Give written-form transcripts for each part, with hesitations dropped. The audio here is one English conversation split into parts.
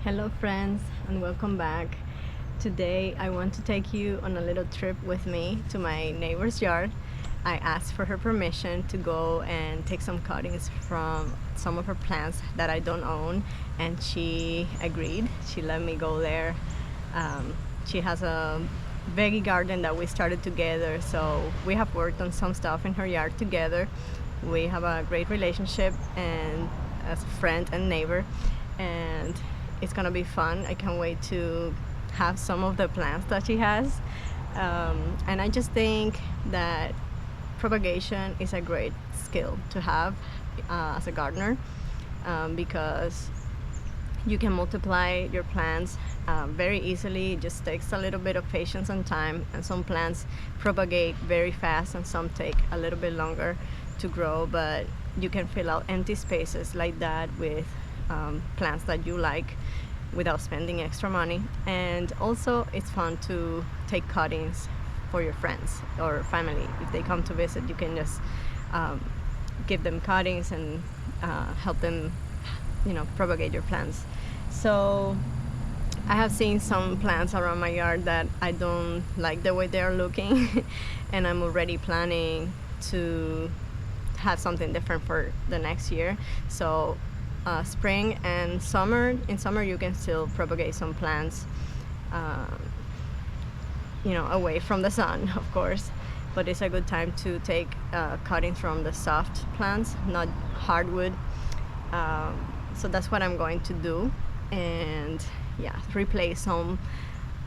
Hello friends and welcome back. Today I want to take you on a little trip with me to my neighbor's yard. I asked for her permission to go and take some cuttings from some of her plants that I don't own, and she agreed. She let me go there. She has a veggie garden that we started together, so we have worked on some stuff in her yard together. We have a great relationship and as a friend and neighbor, and it's gonna be fun. I can't wait to have some of the plants that she has. And I just think that propagation is a great skill to have as a gardener, because you can multiply your plants very easily. It just takes a little bit of patience and time, and some plants propagate very fast and some take a little bit longer to grow, but you can fill out empty spaces like that with plants that you like without spending extra money. And also it's fun to take cuttings for your friends or family. If they come to visit, you can just give them cuttings and help them, propagate your plants. So I have seen some plants around my yard that I don't like the way they are looking and I'm already planning to have something different for the next year. So spring and summer. In summer, you can still propagate some plants, away from the sun, of course. But it's a good time to take cuttings from the soft plants, not hardwood. So that's what I'm going to do, and replace some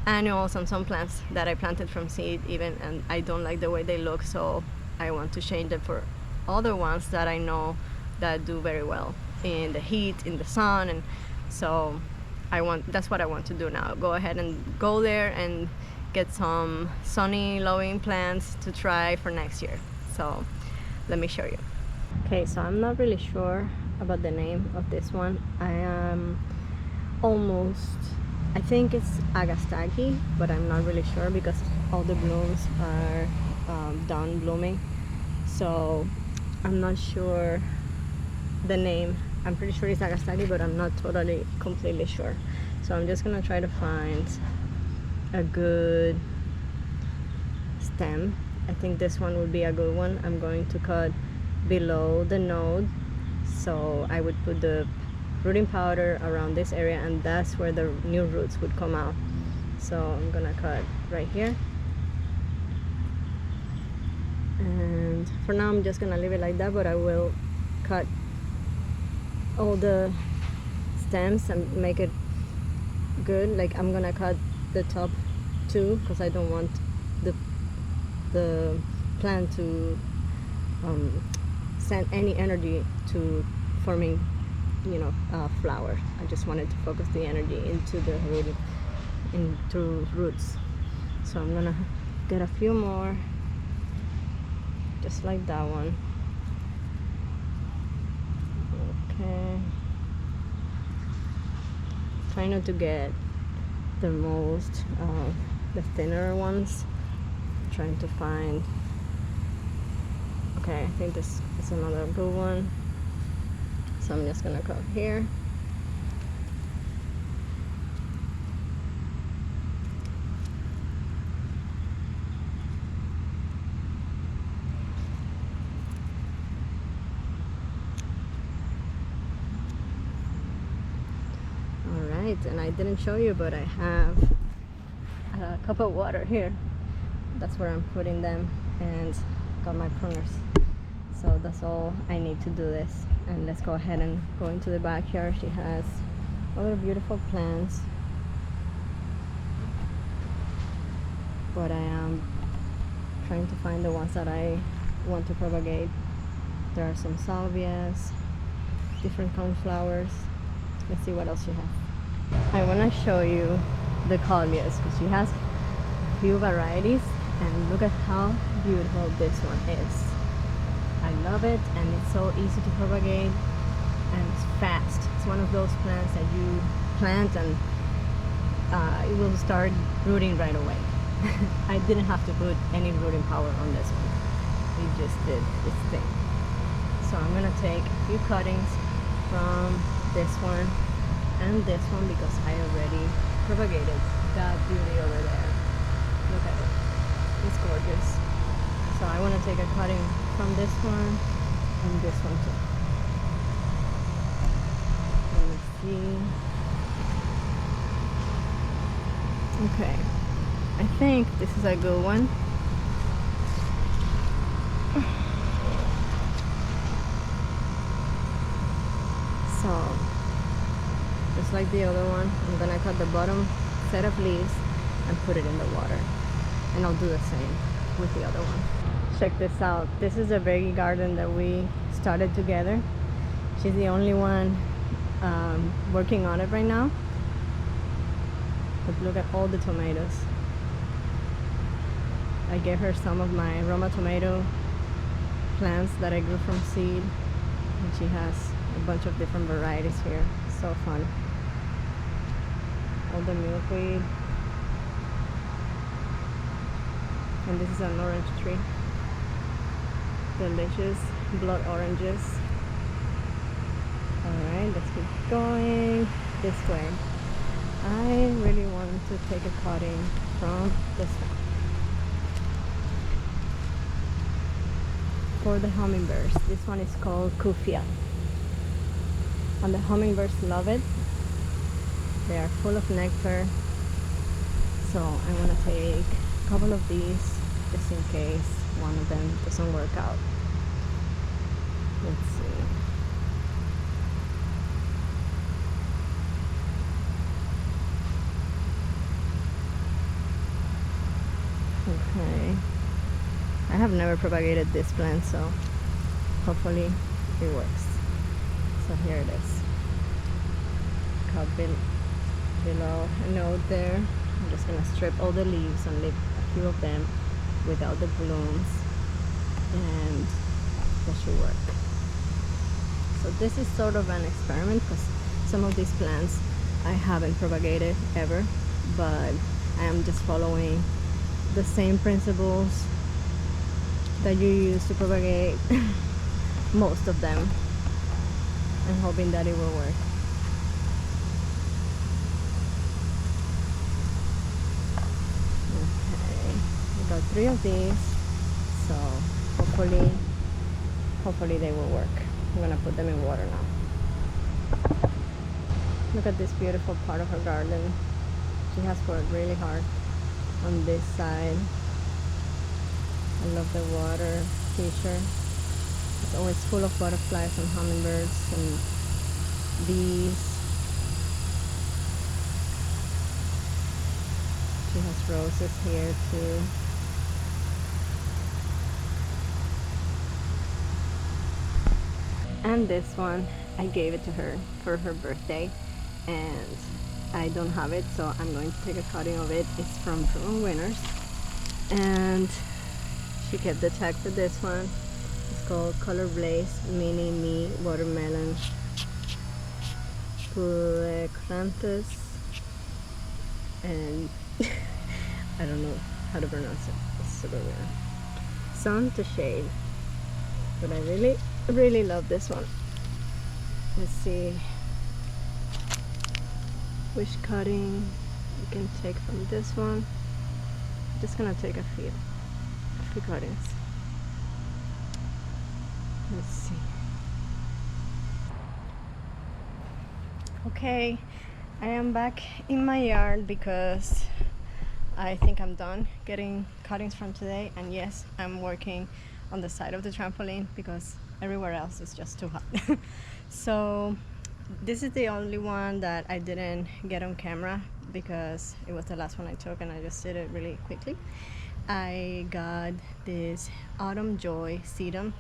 annuals and some plants that I planted from seed even, and I don't like the way they look. So I want to change them for other ones that I know that do very well in the heat, in the sun. And so that's what I want to do now. Go ahead and go there and get some sunny loving plants to try for next year. So let me show you. Okay, so I'm not really sure about the name of this one. I think it's Agastagi, but I'm not really sure because all the blooms are done blooming. So I'm not sure the name. I'm pretty sure it's Agastagi, but I'm not completely sure. So I'm just gonna try to find a good stem. I think this one would be a good one. I'm going to cut below the node, so I would put the rooting powder around this area, and that's where the new roots would come out. So I'm gonna cut right here, and for now I'm just gonna leave it like that, but I will cut all the stems and make it good. Like I'm gonna cut the top two because I don't want the plant to send any energy to forming flower. I just wanted to focus the energy into roots. So I'm gonna get a few more just like that one. Okay, try not to get the thinner ones. I'm trying to find. Okay, I think this is another good one. So I'm just gonna cut here. And I didn't show you, but I have a cup of water here. That's where I'm putting them, and got my pruners. So that's all I need to do this. And let's go ahead and go into the backyard. She has other beautiful plants, but I am trying to find the ones that I want to propagate. There are some salvias, different cornflowers. Let's see what else she has. I want to show you the calmias because she has a few varieties, and look at how beautiful this one is. I love it, and it's so easy to propagate, and it's fast. It's one of those plants that you plant and it will start rooting right away. I didn't have to put any rooting power on this one. It just did its thing. So I'm gonna take a few cuttings from this one and this one because I already propagated that beauty over there. Look at it, it's gorgeous. So I want to take a cutting from this one and this one too. Let me see. Okay, I think this is a good one. So just like the other one, I'm gonna cut the bottom set of leaves and put it in the water, and I'll do the same with the other one. Check this out. This is a veggie garden that we started together. She's the only one working on it right now. But look at all the tomatoes. I gave her some of my Roma tomato plants that I grew from seed, and she has a bunch of different varieties here. So fun. All the milkweed. And this is an orange tree. Delicious blood oranges. Alright, let's keep going this way. I really want to take a cutting from this one for the hummingbirds. This one is called Kufia, and the hummingbirds love it. They are full of nectar, so I want to take a couple of these just in case one of them doesn't work out. Let's see. Okay, I have never propagated this plant, so hopefully it works. So here it is. Cut below a note there. I'm just gonna strip all the leaves and leave a few of them without the blooms, and that should work. So this is sort of an experiment because some of these plants I haven't propagated ever, but I am just following the same principles that you use to propagate most of them, and hoping that it will work. Okay, we got 3 of these, so hopefully they will work. I'm gonna put them in water now. Look at this beautiful part of her garden. She has worked really hard on this side. I love the water feature. It's always full of butterflies and hummingbirds and bees. She has roses here too. And this one, I gave it to her for her birthday, and I don't have it, so I'm going to take a cutting of it. It's from Fruit Winners, and she kept the tag for this one. It's called Color Blaze Mini Me Watermelon Plecranthus, and I don't know how to pronounce it. It's super weird. Sun to shade, but I really love this one. Let's see which cutting we can take from this one. I'm just gonna take a few cuttings. Let's see. Okay, I am back in my yard because I think I'm done getting cuttings from today, and yes, I'm working on the side of the trampoline because everywhere else is just too hot. So this is the only one that I didn't get on camera because it was the last one I took and I just did it really quickly. I got this Autumn Joy sedum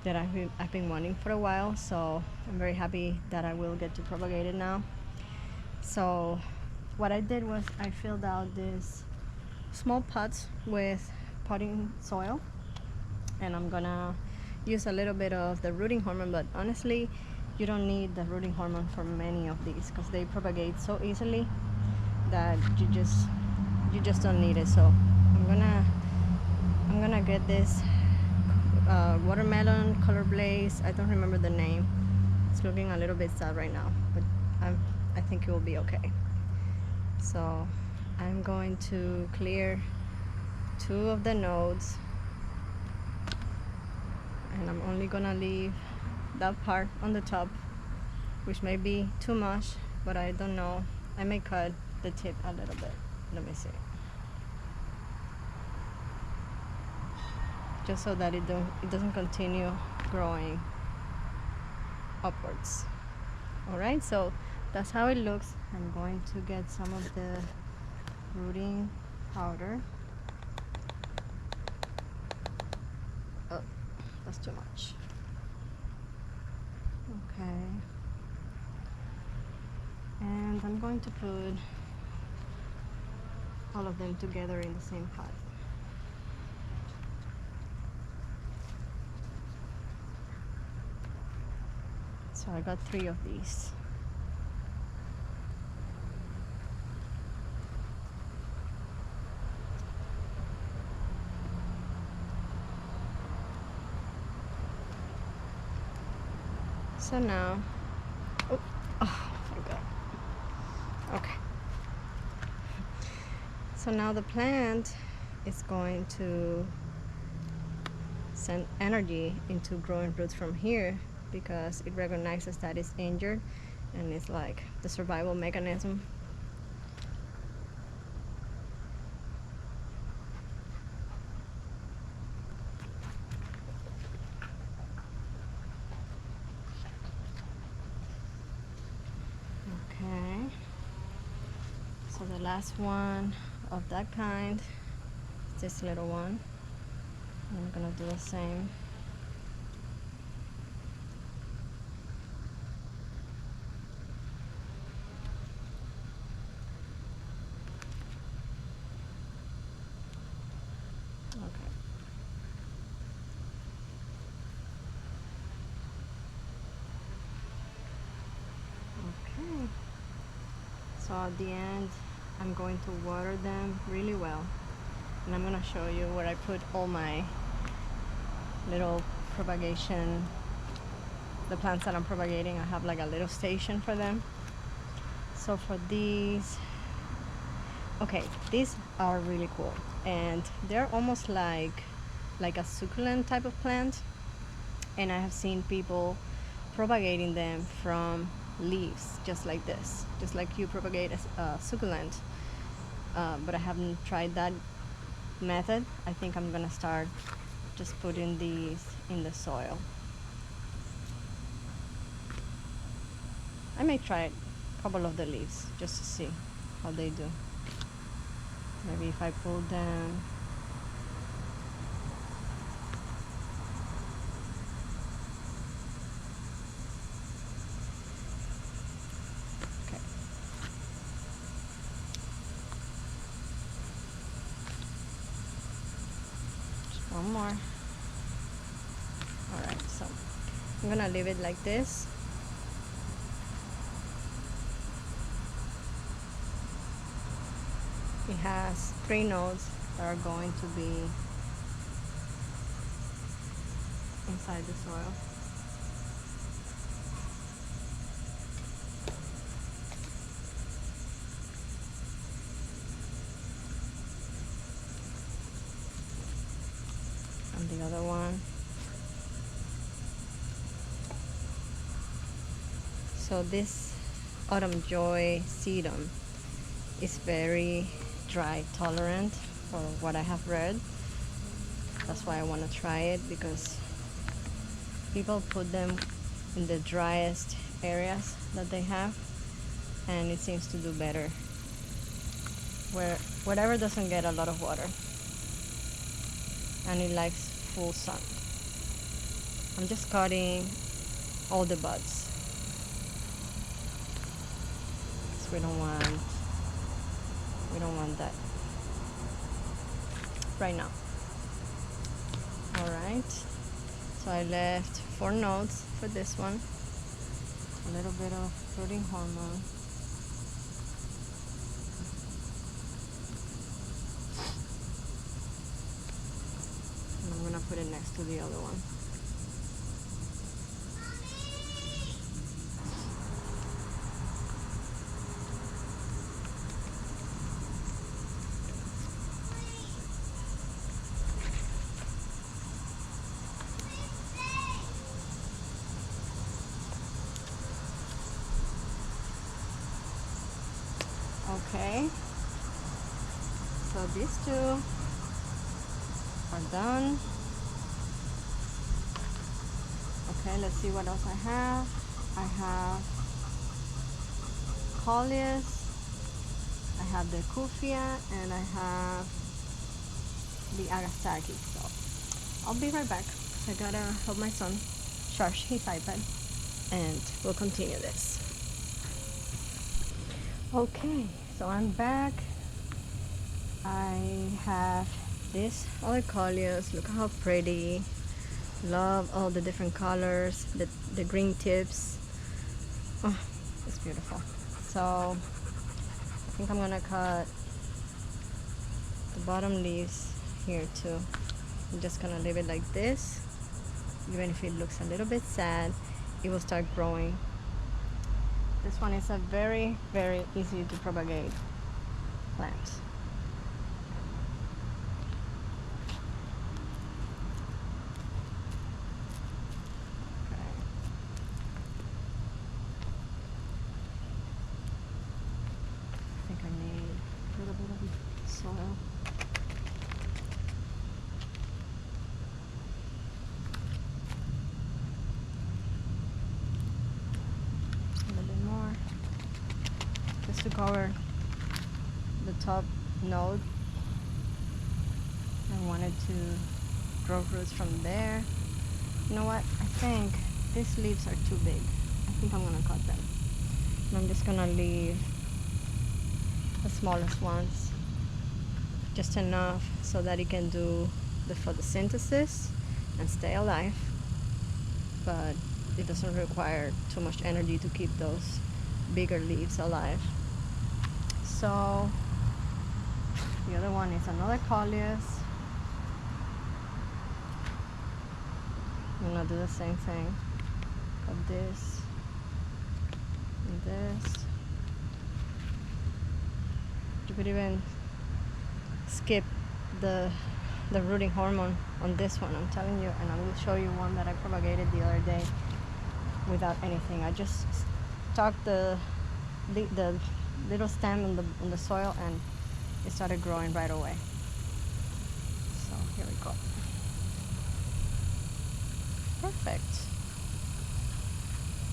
that I've been wanting for a while, so I'm very happy that I will get to propagate it now. So what I did was I filled out these small pots with potting soil, and I'm gonna use a little bit of the rooting hormone, but honestly you don't need the rooting hormone for many of these because they propagate so easily that you just don't need it. So I'm gonna get this watermelon Color Blaze. I don't remember the name. It's looking a little bit sad right now, but I think it will be okay. So I'm going to clear 2 of the nodes, and I'm only gonna leave that part on the top, which may be too much, but I don't know. I may cut the tip a little bit. Let me see. Just so that it doesn't continue growing upwards. All right, so that's how it looks. I'm going to get some of the rooting powder. Oh, that's too much. Okay. And I'm going to put all of them together in the same pot. So I got 3 of these. So now, oh, thank God. Okay. So now the plant is going to send energy into growing roots from here, because it recognizes that it's injured, and it's like the survival mechanism. Okay, so the last one of that kind is this little one. I'm gonna do the same. Okay. Okay. So at the end, I'm going to water them really well. And I'm gonna show you where I put all my little propagation, the plants that I'm propagating. I have like a little station for them. So for these, okay, these are really cool, and they're almost like a succulent type of plant. And I have seen people propagating them from leaves, just like this, just like you propagate a succulent. But I haven't tried that method. I think I'm gonna start just putting these in the soil. I may try a couple of the leaves just to see how they do. Maybe if I pull them. Okay. Just one more. All right, so I'm gonna leave it like this. It has 3 nodes that are going to be inside the soil. And the other one. So this autumn joy sedum is very dry tolerant, for what I have read. That's why I want to try it, because people put them in the driest areas that they have, and it seems to do better whatever doesn't get a lot of water, and it likes full sun. I'm just cutting all the buds, because we don't want that right now. All right, so I left 4 nodes for this one, a little bit of fruiting hormone. And I'm gonna put it next to the other one. Okay, so these two are done. Okay, let's see what else I have. I have Coleus, I have the Kufia, and I have the Agasaki. So I'll be right back. I gotta help my son charge his iPad, and we'll continue this. Okay, so I'm back. I have this other Coleus. Look how pretty. Love all the different colors, the green tips. Oh, it's beautiful. So I think I'm gonna cut the bottom leaves here too. I'm just gonna leave it like this. Even if it looks a little bit sad, it will start growing. This one is a very, very easy to propagate plant. Soil. A little bit more, just to cover the top node. I wanted to grow roots from there. You know what? I think these leaves are too big. I think I'm gonna cut them. And I'm just gonna leave the smallest ones, just enough so that it can do the photosynthesis and stay alive, but it doesn't require too much energy to keep those bigger leaves alive. So the other one is another Coleus. I'm gonna do the same thing. Cut this and this. You could even skip the rooting hormone on this one, I'm telling you, and I will show you one that I propagated the other day without anything. I just stuck the little stem on the soil, and it started growing right away. So here we go. Perfect.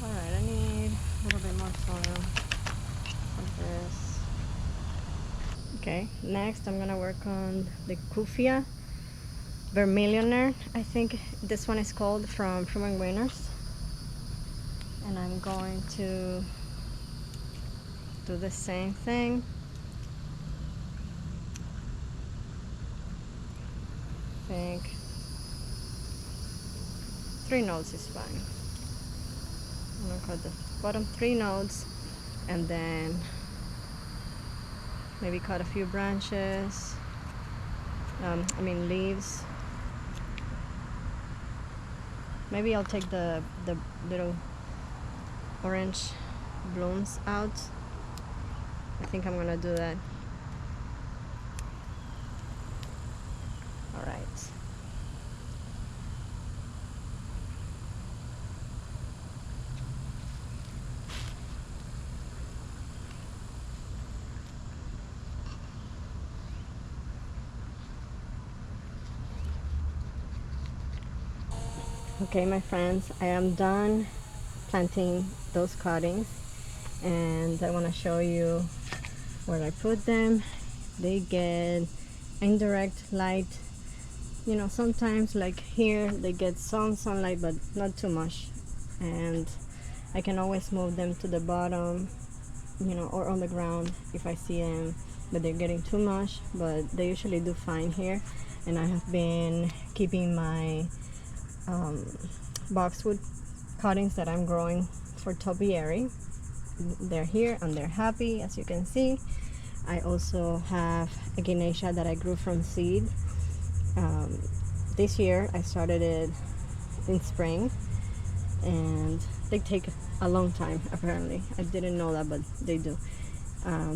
All right, I need a little bit more soil for this. Okay, next I'm gonna work on the Kufia Vermillionaire. I think this one is called, from Fruit Winners. And I'm going to do the same thing. I think 3 nodes is fine. I'm gonna cut the bottom 3 nodes and then maybe cut a few branches, leaves. Maybe I'll take the little orange blooms out. I think I'm gonna do that. All right. Okay, my friends, I am done planting those cuttings, and I want to show you where I put them. They get indirect light. You know, sometimes like here they get some sunlight, but not too much, and I can always move them to the bottom, you know, or on the ground if I see them but they're getting too much, but they usually do fine here. And I have been keeping my boxwood cuttings that I'm growing for topiary. They're here and they're happy, as you can see. I also have a Echinacea that I grew from seed. This year I started it in spring, and they take a long time apparently. I didn't know that, but they do.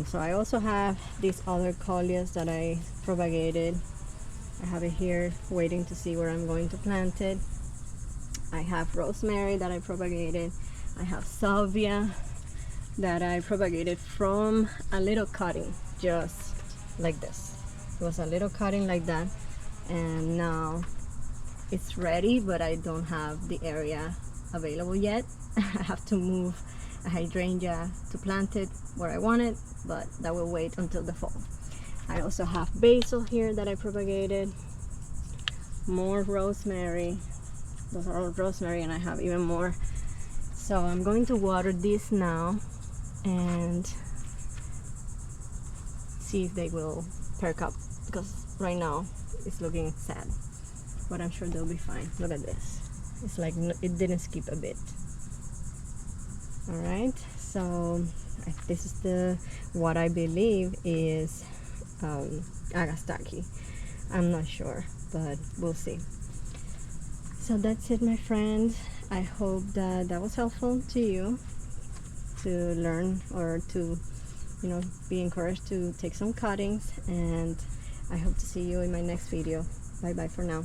So I also have these other Coleus that I propagated. I have it here waiting to see where I'm going to plant it. I have rosemary that I propagated. I have salvia. that I propagated from a little cutting, just like this. It was a little cutting like that, and now it's ready, but I don't have the area available yet. I have to move a hydrangea to plant it where I want it, but that will wait until the fall. I also have basil here that I propagated, more rosemary. Those are all rosemary, and I have even more. So I'm going to water this now and see if they will perk up, because right now it's looking sad, but I'm sure they'll be fine. Look at this. It's like it didn't skip a bit. All right, so this is the what I believe is Agastaki. I'm not sure, but we'll see. So that's it, my friends. I hope that that was helpful to you to learn, or to, you know, be encouraged to take some cuttings, and I hope to see you in my next video. Bye bye for now.